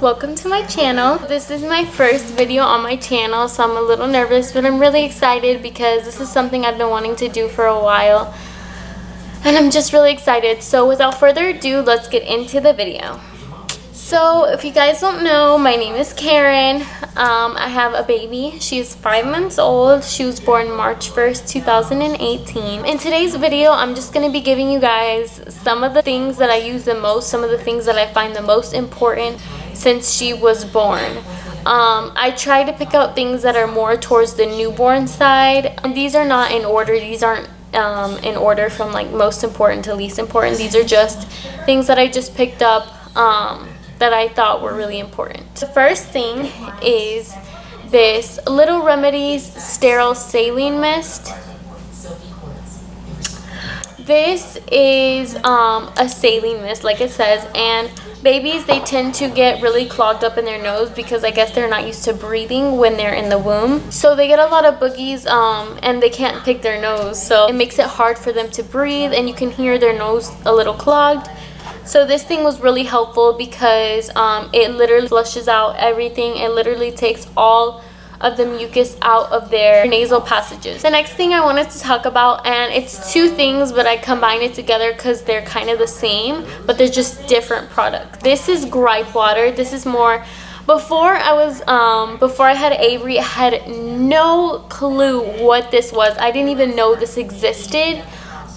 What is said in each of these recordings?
welcome to my channel. This is my first video on my channel, so I'm a little nervous, but I'm really excited because this is something I've been wanting to do for a while, and I'm just really excited. So without further ado, let's get into the video. So if you guys don't know, my name is Karen. I have a baby. She is 5 months old. She was born March 1st, 2018. In today's video, I'm just going to be giving you guys some of the things that I use the most, some of the things that I find the most important since she was born. I try to pick out things that are more towards the newborn side, and these are not in order. These aren't in order from like most important to least important. These are just things that I just picked up that I thought were really important. The first thing is this Little Remedies Sterile Saline Mist. This is a saline mist, like it says, and babies, they tend to get really clogged up in their nose because I guess they're not used to breathing when they're in the womb. So they get a lot of boogies and they can't pick their nose. So it makes it hard for them to breathe, and you can hear their nose a little clogged. So this thing was really helpful because it literally flushes out everything. It literally takes all of the mucus out of their nasal passages. The next thing I wanted to talk about, and it's two things, but I combine it together because they're kind of the same, but they're just different products. This is gripe water. This is more, before I had Avery, I had no clue what this was. I didn't even know this existed.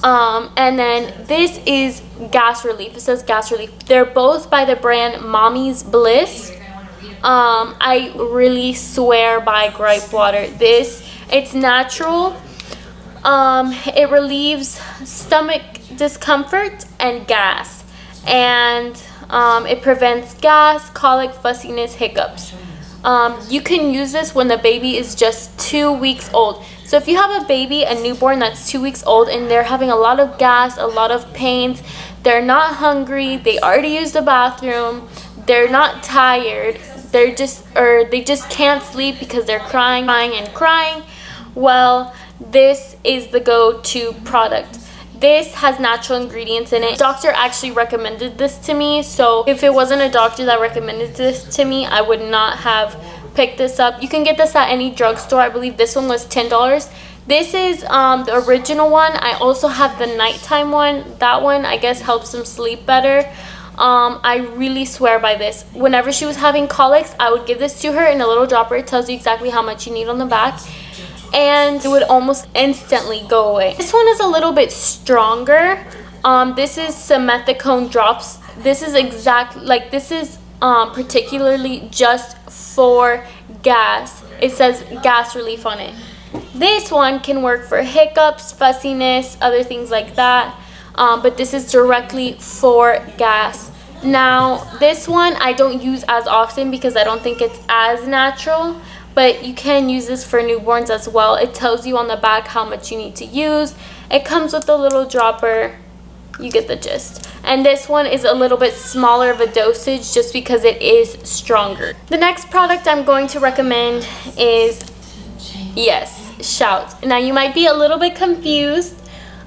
And then this is gas relief. It says gas relief. They're both by the brand Mommy's Bliss. I really swear by gripe water. It's natural. It relieves stomach discomfort and gas, and it prevents gas, colic, fussiness, hiccups. You can use this when the baby is just 2 weeks old. So if you have a baby, a newborn that's 2 weeks old, and they're having a lot of gas, a lot of pains, they're not hungry, they already used the bathroom, they're not tired, they just can't sleep because they're crying and crying, well, this is the go-to product. This has natural ingredients in it. The doctor actually recommended this to me, so if it wasn't a doctor that recommended this to me, I would not have picked this up. You can get this at any drugstore. I believe this one was $10. This is the original one. I also have the nighttime one. That one, I guess, helps them sleep better. I really swear by this. Whenever she was having colics, I would give this to her in a little dropper. It tells you exactly how much you need on the back, and it would almost instantly go away. This one is a little bit stronger. This is simethicone drops. This is particularly just for gas. It says gas relief on it. This one can work for hiccups, fussiness, other things like that, but this is directly for gas. Now this one I don't use as often because I don't think it's as natural, but you can use this for newborns as well. It tells you on the back how much you need to use. It comes with a little dropper. You get the gist. And this one is a little bit smaller of a dosage just because it is stronger. The next product I'm going to recommend is, yes, Shout. Now you might be a little bit confused,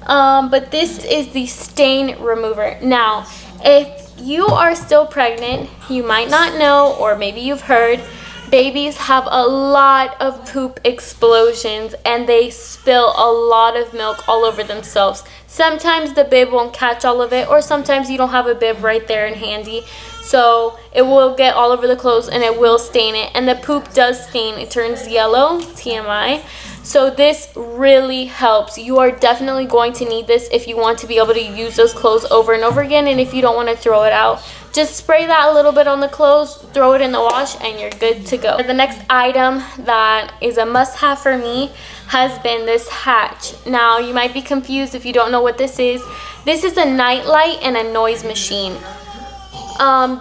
but this is the stain remover. Now, if you are still pregnant, you might not know, or maybe you've heard, babies have a lot of poop explosions and they spill a lot of milk all over themselves. Sometimes the bib won't catch all of it, or sometimes you don't have a bib right there and handy. So it will get all over the clothes and it will stain it. And the poop does stain. It turns yellow, TMI. So this really helps. You are definitely going to need this if you want to be able to use those clothes over and over again, and if you don't want to throw it out. Just spray that a little bit on the clothes, throw it in the wash, and you're good to go. The next item that is a must-have for me has been this Hatch. Now, you might be confused if you don't know what this is. This is a night light and a noise machine.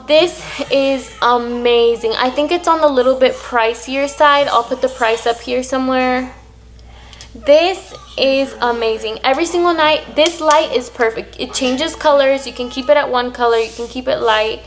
This is amazing. I think it's on the little bit pricier side. I'll put the price up here somewhere. This is amazing. Every single night, this light is perfect. It changes colors. You can keep it at one color. You can keep it light.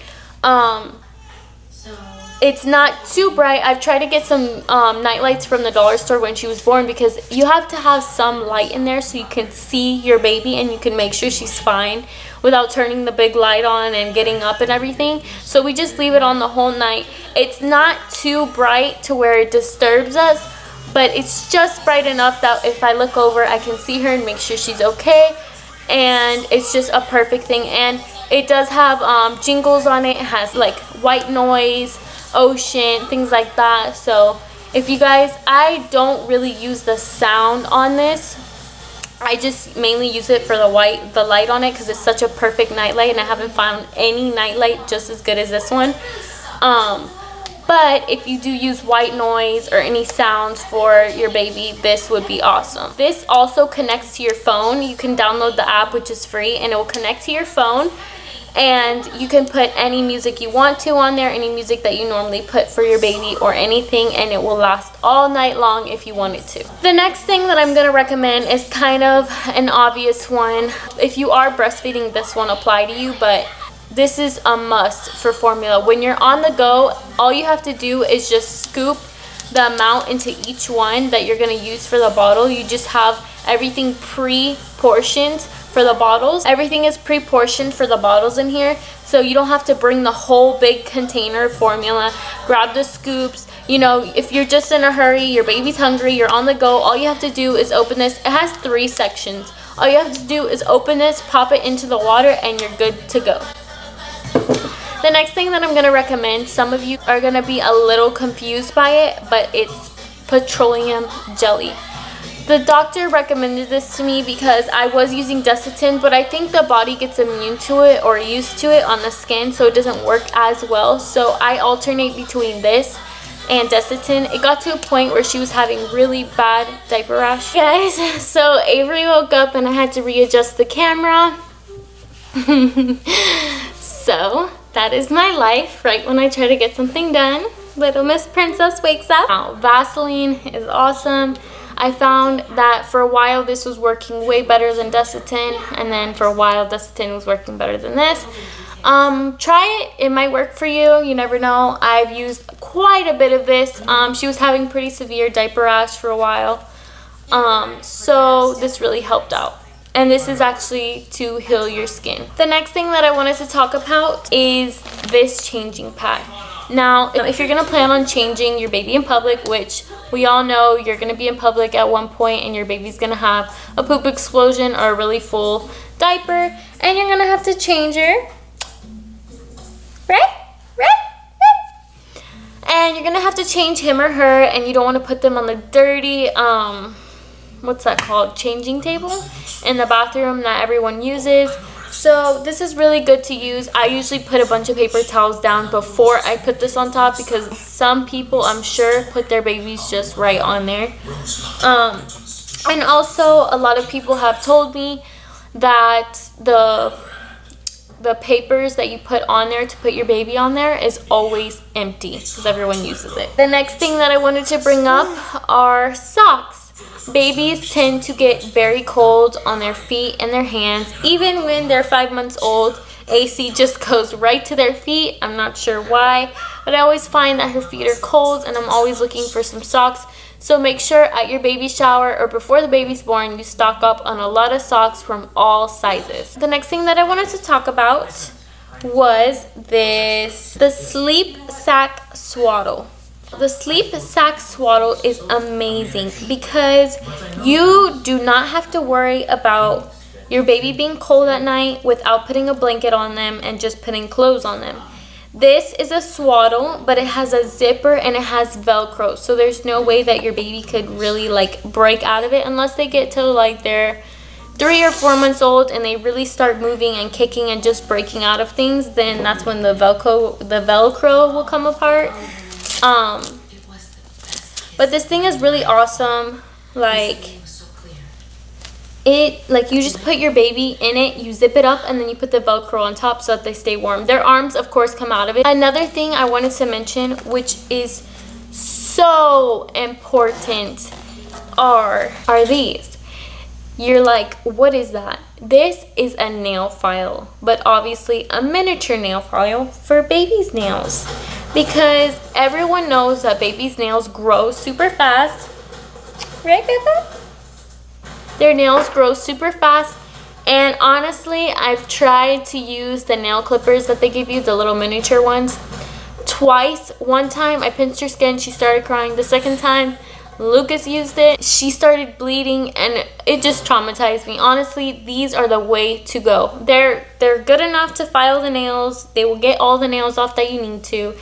it's not too bright. I've tried to get some night lights from the dollar store when she was born, because you have to have some light in there so you can see your baby and you can make sure she's fine without turning the big light on and getting up and everything. So we just leave it on the whole night. It's not too bright to where it disturbs us, but it's just bright enough that if I look over, I can see her and make sure she's okay. And it's just a perfect thing. And it does have jingles on it. It has like white noise, ocean, things like that. So if you guys, I don't really use the sound on this. I just mainly use it for the light on it, because it's such a perfect nightlight, and I haven't found any nightlight just as good as this one. But if you do use white noise or any sounds for your baby, this would be awesome. This also connects to your phone. You can download the app, which is free, and it will connect to your phone. And you can put any music you want to on there, any music that you normally put for your baby or anything, and it will last all night long if you want it to. The next thing that I'm going to recommend is kind of an obvious one. If you are breastfeeding, this won't apply to you, but this is a must for formula. When you're on the go, all you have to do is just scoop the amount into each one that you're going to use for the bottle. You just have everything pre-portioned for the bottles. Everything is pre-portioned for the bottles in here, so you don't have to bring the whole big container of formula. Grab the scoops. You know, if you're just in a hurry, your baby's hungry, you're on the go, all you have to do is open this. It has 3 sections. All you have to do is open this, pop it into the water, and you're good to go. The next thing that I'm going to recommend, some of you are going to be a little confused by it, but it's petroleum jelly. The doctor recommended this to me because I was using Desitin, but I think the body gets immune to it or used to it on the skin, so it doesn't work as well. So I alternate between this and Desitin. It got to a point where she was having really bad diaper rash, guys. So Avery woke up and I had to readjust the camera. So that is my life right when I try to get something done. Little Miss Princess wakes up. Now, Vaseline is awesome. I found that for a while this was working way better than Desitin, and then for a while Desitin was working better than this. Try it. It might work for you. You never know. I've used quite a bit of this. She was having pretty severe diaper rash for a while. So this really helped out. And this is actually to heal your skin. The next thing that I wanted to talk about is this changing pad. Now, if you're going to plan on changing your baby in public, which we all know you're going to be in public at one point and your baby's going to have a poop explosion or a really full diaper, and you're going to have to change her. Right? And you're going to have to change him or her, and you don't want to put them on the dirty, what's that called? Changing table in the bathroom that everyone uses. So this is really good to use. I usually put a bunch of paper towels down before I put this on top, because some people, I'm sure, put their babies just right on there. And also, a lot of people have told me that the papers that you put on there to put your baby on there is always empty, because everyone uses it. The next thing that I wanted to bring up are socks. Babies tend to get very cold on their feet and their hands. Even when they're 5 months old, AC just goes right to their feet. I'm not sure why, but I always find that her feet are cold, and I'm always looking for some socks. So make sure at your baby shower or before the baby's born, you stock up on a lot of socks from all sizes. The next thing that I wanted to talk about was the Sleep Sack Swaddle. The Sleep Sack Swaddle is amazing because you do not have to worry about your baby being cold at night without putting a blanket on them and just putting clothes on them. This is a swaddle, but it has a zipper and it has Velcro, so there's no way that your baby could really like break out of it unless they get to like they're 3 or 4 months old and they really start moving and kicking and just breaking out of things. Then that's when the Velcro will come apart. But this thing is really awesome. Like you just put your baby in it, you zip it up, and then you put the Velcro on top so that they stay warm. Their arms, of course, come out of it. Another thing I wanted to mention, which is so important, are these. You're like, what is that? This is a nail file, but obviously a miniature nail file for baby's nails. because everyone knows that babies' nails grow super fast. Right, Peppa? Their nails grow super fast. And honestly, I've tried to use the nail clippers that they give you, the little miniature ones, twice. One time I pinched her skin, she started crying. The second time Lucas used it, she started bleeding, and it just traumatized me. Honestly, these are the way to go. They're good enough to file the nails. They will get all the nails off that you need to.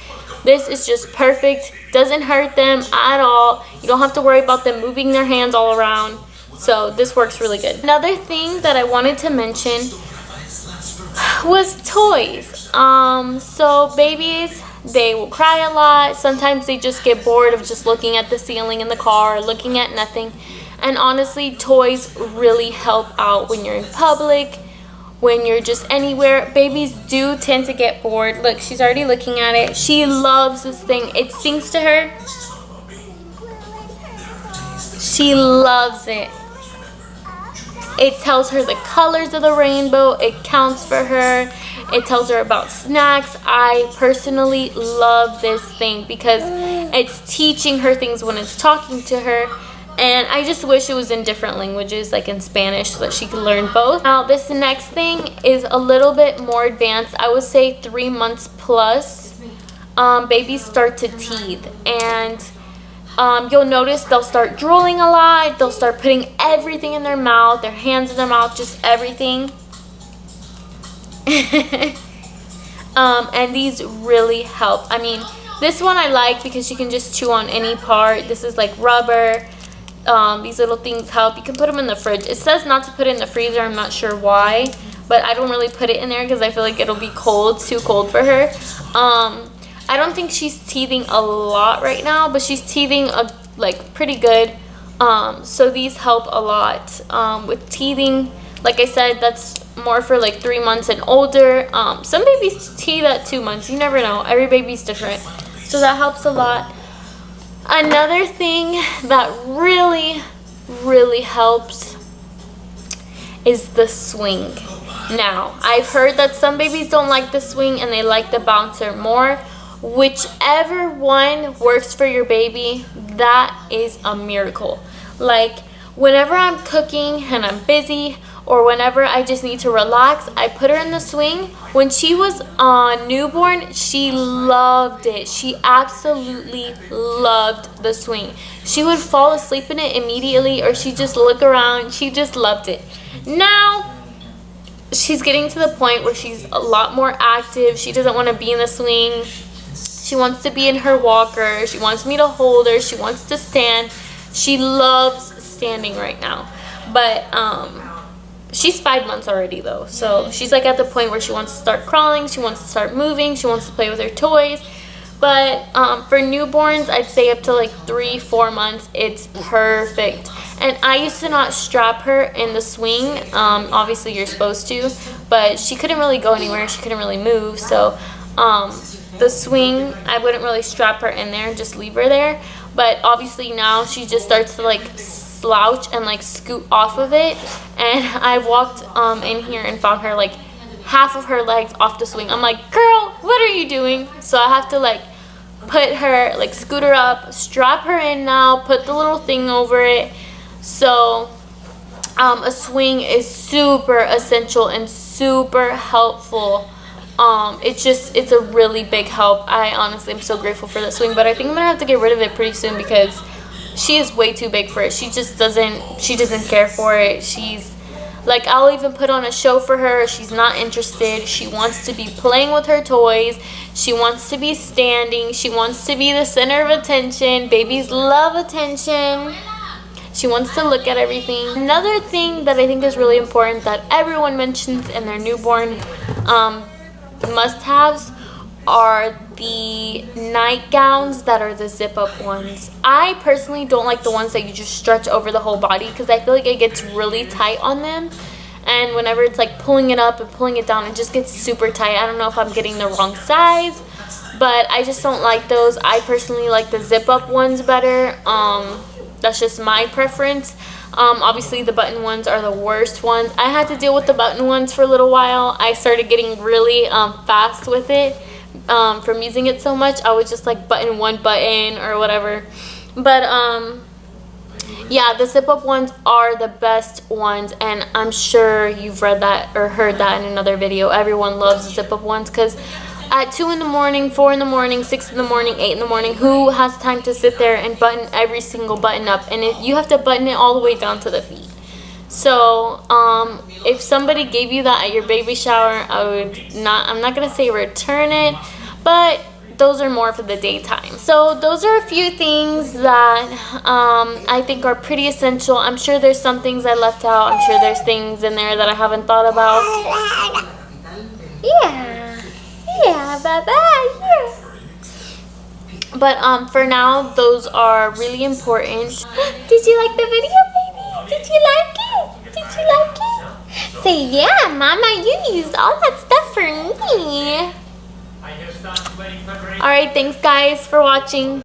This is just perfect. Doesn't hurt them at all. You don't have to worry about them moving their hands all around. So this works really good. Another thing that I wanted to mention was toys. So babies, they will cry a lot. Sometimes they just get bored of just looking at the ceiling in the car or looking at nothing. And honestly, toys really help out when you're in public, when you're just anywhere. Babies do tend to get bored. Look, she's already looking at it. She loves this thing. It sings to her. She loves it. It tells her the colors of the rainbow. It counts for her. It tells her about snacks. I personally love this thing because it's teaching her things when it's talking to her. And I just wish it was in different languages, like in Spanish, so that she could learn both. Now, this next thing is a little bit more advanced. I would say 3 months plus. Babies start to teeth. And you'll notice they'll start drooling a lot. They'll start putting everything in their mouth, their hands in their mouth, just everything. And these really help. I mean, this one I like because you can just chew on any part. This is like rubber. These little things help. You can put them in the fridge. It says not to put it in the freezer. I'm not sure why, but I don't really put it in there because I feel like it'll be cold, too cold for her. I don't think she's teething a lot right now, but she's teething like pretty good. So these help a lot with teething. Like I said, that's more for like 3 months and older. Some babies teeth at 2 months. You never know. Every baby's different. So that helps a lot. Another thing that really, really helps is the swing. Now, I've heard that some babies don't like the swing and they like the bouncer more. Whichever one works for your baby, that is a miracle. Like, whenever I'm cooking and I'm busy, or whenever I just need to relax, I put her in the swing. When she was newborn, she loved it. She absolutely loved the swing. She would fall asleep in it immediately, or she'd just look around. She just loved it. Now, she's getting to the point where she's a lot more active. She doesn't want to be in the swing. She wants to be in her walker. She wants me to hold her. She wants to stand. She loves standing right now. But she's 5 months already though. So she's like at the point where she wants to start crawling. She wants to start moving. She wants to play with her toys. But for newborns, I'd say up to like 3-4 months, it's perfect. And I used to not strap her in the swing. Obviously you're supposed to, but she couldn't really go anywhere. She couldn't really move. So the swing, I wouldn't really strap her in there and just leave her there. But obviously now she just starts to like slouch and like scoot off of it. And I walked in here and found her like half of her legs off the swing. I'm like, girl, what are you doing? So I have to like put her, like scoot her up, strap her in now, put the little thing over it. So a swing is super essential and super helpful. It's a really big help. I honestly am so grateful for that swing, but I think I'm gonna have to get rid of it pretty soon because she is way too big for it. She doesn't care for it. She's like, I'll even put on a show for her. She's not interested. She wants to be playing with her toys. She wants to be standing. She wants to be the center of attention. Babies love attention. She wants to look at everything. Another thing that I think is really important that everyone mentions in their newborn must-haves are the nightgowns that are the zip-up ones. I personally don't like the ones that you just stretch over the whole body because I feel like it gets really tight on them. And whenever it's like pulling it up and pulling it down, it just gets super tight. I don't know if I'm getting the wrong size, but I just don't like those. I personally like the zip-up ones better. That's just my preference. Obviously the button ones are the worst ones. I had to deal with the button ones for a little while. I started getting really fast with it from using it so much. I would just like button one button or whatever. But yeah, the zip up ones are the best ones, and I'm sure you've read that or heard that in another video. Everyone loves the zip up ones because at 2 in the morning, 4 in the morning, 6 in the morning, 8 in the morning, who has time to sit there and button every single button up? And you have to button it all the way down to the feet. So if somebody gave you that at your baby shower, I'm not gonna say return it, but those are more for the daytime. So those are a few things that I think are pretty essential. I'm sure there's some things I left out. I'm sure there's things in there that I haven't thought about. Yeah, Baba, yeah. But for now, those are really important. Did you like the video, baby? Did you like it? Did you like it? Say yeah, Mama, you used all that stuff for me. Alright, thanks guys for watching.